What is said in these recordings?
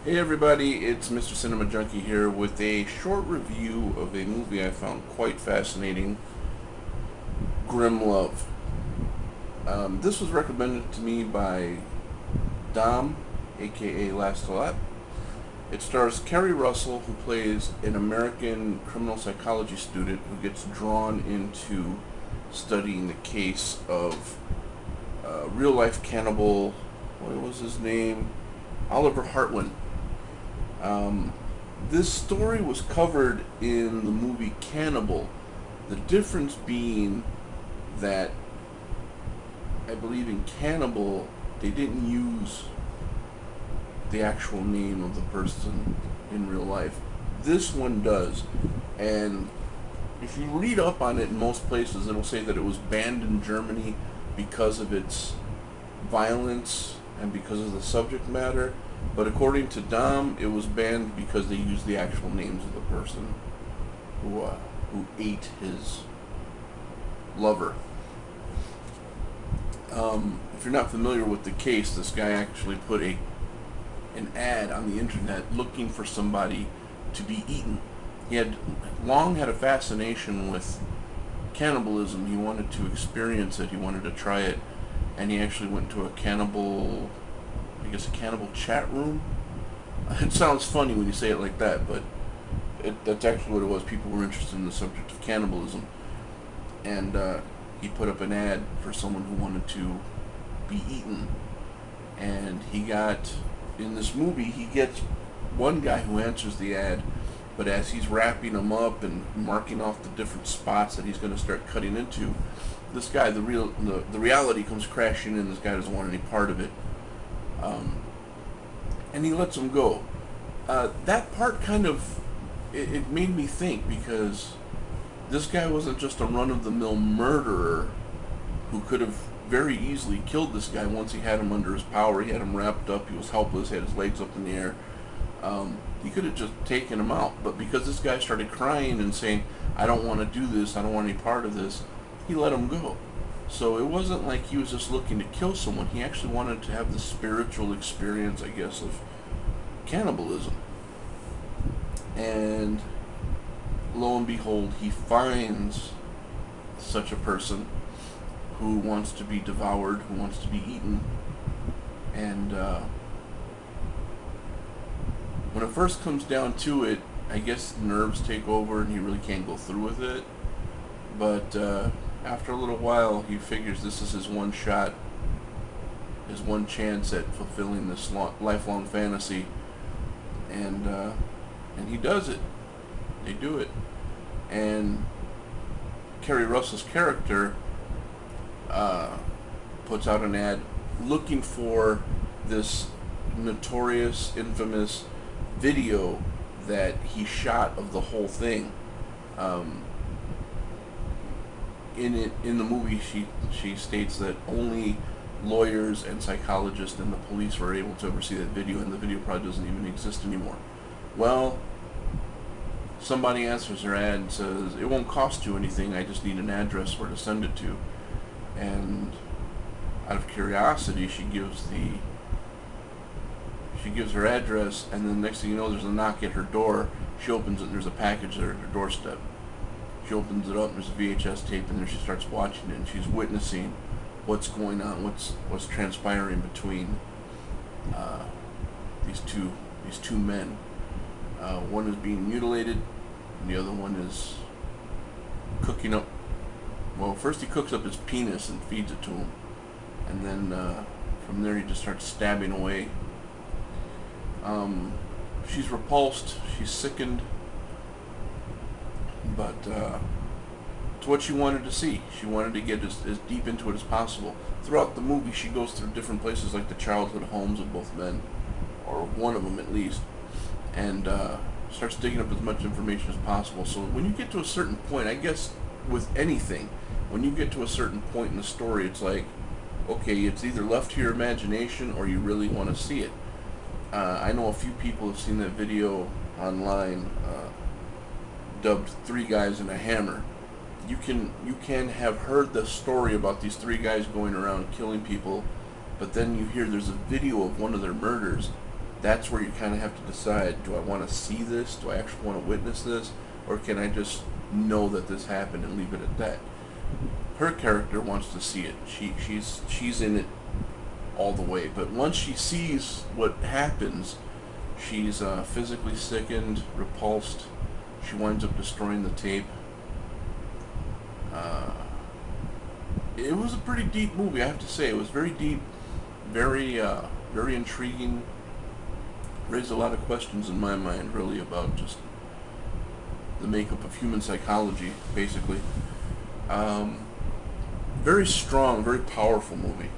Hey everybody, it's Mr. Cinema Junkie here with a short review of a movie I found quite fascinating, Grim Love. This was recommended to me by Dom, aka Last Lap. It stars Kerry Russell, who plays an American criminal psychology student who gets drawn into studying the case of real life cannibal, what was his name? Oliver Hartwin. Um, this story was covered in the movie Cannibal. The difference being that I believe in Cannibal they didn't use the actual name of the person in real life. This one does. And if you read up on it in most places, it'll say that it was banned in Germany because of its violence and because of the subject matter. But according to Dom, it was banned because they used the actual names of the person who ate his lover. If you're not familiar with the case, this guy actually put an ad on the internet looking for somebody to be eaten. He had long had a fascination with cannibalism. He wanted to experience it. He wanted to try it, and he actually went to a cannibal, I guess, a cannibal chat room. It sounds funny when you say it like that, but that's actually what it was. People were interested in the subject of cannibalism, and he put up an ad for someone who wanted to be eaten. And he got, in this movie, he gets one guy who answers the ad, but as he's wrapping him up and marking off the different spots that he's going to start cutting into, this guy, the reality comes crashing in. This guy doesn't want any part of it, and he lets him go. That part kind of it made me think, because this guy wasn't just a run-of-the-mill murderer who could have very easily killed this guy once he had him under his power. He had him wrapped up. He was helpless. He had his legs up in the air. He could have just taken him out. But because this guy started crying and saying, "I don't want to do this. I don't want any part of this," he let him go. So it wasn't like he was just looking to kill someone. He actually wanted to have the spiritual experience, I guess, of cannibalism. And lo and behold, he finds such a person who wants to be devoured, who wants to be eaten. And when it first comes down to it, I guess nerves take over and he really can't go through with it. But after a little while, he figures this is his one shot, his one chance at fulfilling this lifelong fantasy. And he does it. They do it. And Kerry Russell's character puts out an ad looking for this notorious, infamous video that he shot of the whole thing. In the movie, she states that only lawyers and psychologists and the police were able to ever see that video, and the video probably doesn't even exist anymore. Well, somebody answers her ad and says, "It won't cost you anything. I just need an address where to send it to." And out of curiosity, she gives her address, and then the next thing you know, there's a knock at her door. She opens it, and there's a package there at her doorstep. She opens it up, and there's a VHS tape, and there she starts watching it, and she's witnessing what's going on, what's transpiring between these two men. One is being mutilated, and the other one is cooking up. Well, first he cooks up his penis and feeds it to him, and then from there he just starts stabbing away. She's repulsed, she's sickened, but it's what she wanted to see. She wanted to get as deep into it as possible. Throughout the movie, she goes through different places, like the childhood homes of both men, or one of them at least, and starts digging up as much information as possible. So when you get to a certain point, I guess with anything, when you get to a certain point in the story, it's like, okay, it's either left to your imagination or you really want to see it. I know a few people have seen that video online, dubbed Three Guys and a Hammer. You can have heard the story about these three guys going around killing people, but then you hear there's a video of one of their murders, that's where you kind of have to decide, do I want to see this? Do I actually want to witness this? Or can I just know that this happened and leave it at that? Her character wants to see it. She's in it all the way. But once she sees what happens, she's physically sickened, repulsed. She winds up destroying the tape. It was a pretty deep movie, I have to say. It was very deep, very intriguing. Raised a lot of questions in my mind, really, about just the makeup of human psychology, basically. Very strong, very powerful movie.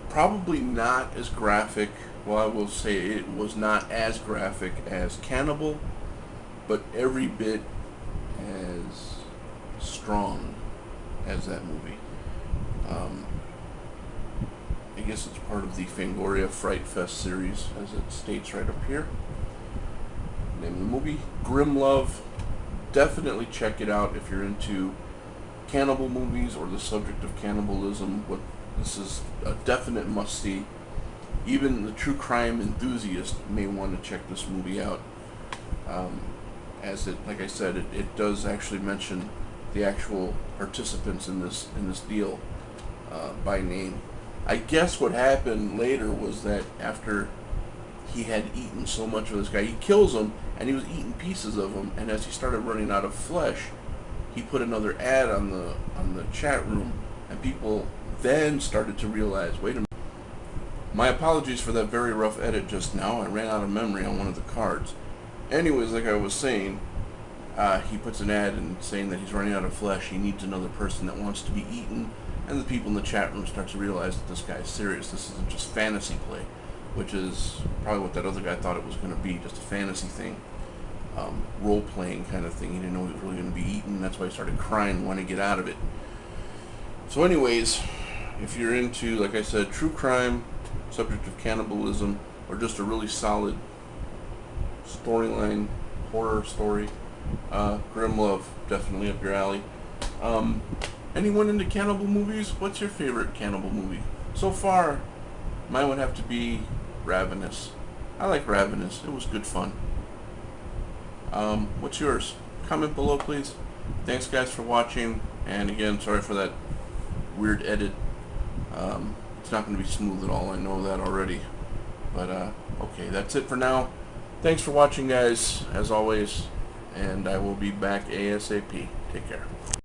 Probably not as graphic. Well, I will say it was not as graphic as Cannibal, but every bit as strong as that movie. I guess it's part of the Fangoria Fright Fest series, as it states right up here. Name of the movie, Grimm Love. Definitely check it out if you're into cannibal movies or the subject of cannibalism. This is a definite must-see. Even the true crime enthusiast may want to check this movie out. As it, like I said, it does actually mention the actual participants in this deal by name. I guess what happened later was that after he had eaten so much of this guy, he kills him, and he was eating pieces of him. And as he started running out of flesh, he put another ad on the chat room, and people then started to realize, wait a minute. My apologies for that very rough edit just now. I ran out of memory on one of the cards. Anyways, like I was saying, he puts an ad in saying that he's running out of flesh. He needs another person that wants to be eaten. And the people in the chat room start to realize that this guy's serious. This isn't just fantasy play, which is probably what that other guy thought it was going to be, just a fantasy thing. Role-playing kind of thing. He didn't know he was really going to be eaten. That's why he started crying and wanted to get out of it. So anyways, if you're into, like I said, true crime, subject of cannibalism, or just a really solid storyline, horror story, Grimm Love, definitely up your alley. Anyone into cannibal movies? What's your favorite cannibal movie? So far, mine would have to be Ravenous. I like Ravenous. It was good fun. What's yours? Comment below, please. Thanks, guys, for watching. And again, sorry for that weird edit. It's not going to be smooth at all. I know that already. But, okay, that's it for now. Thanks for watching, guys, as always. And I will be back ASAP. Take care.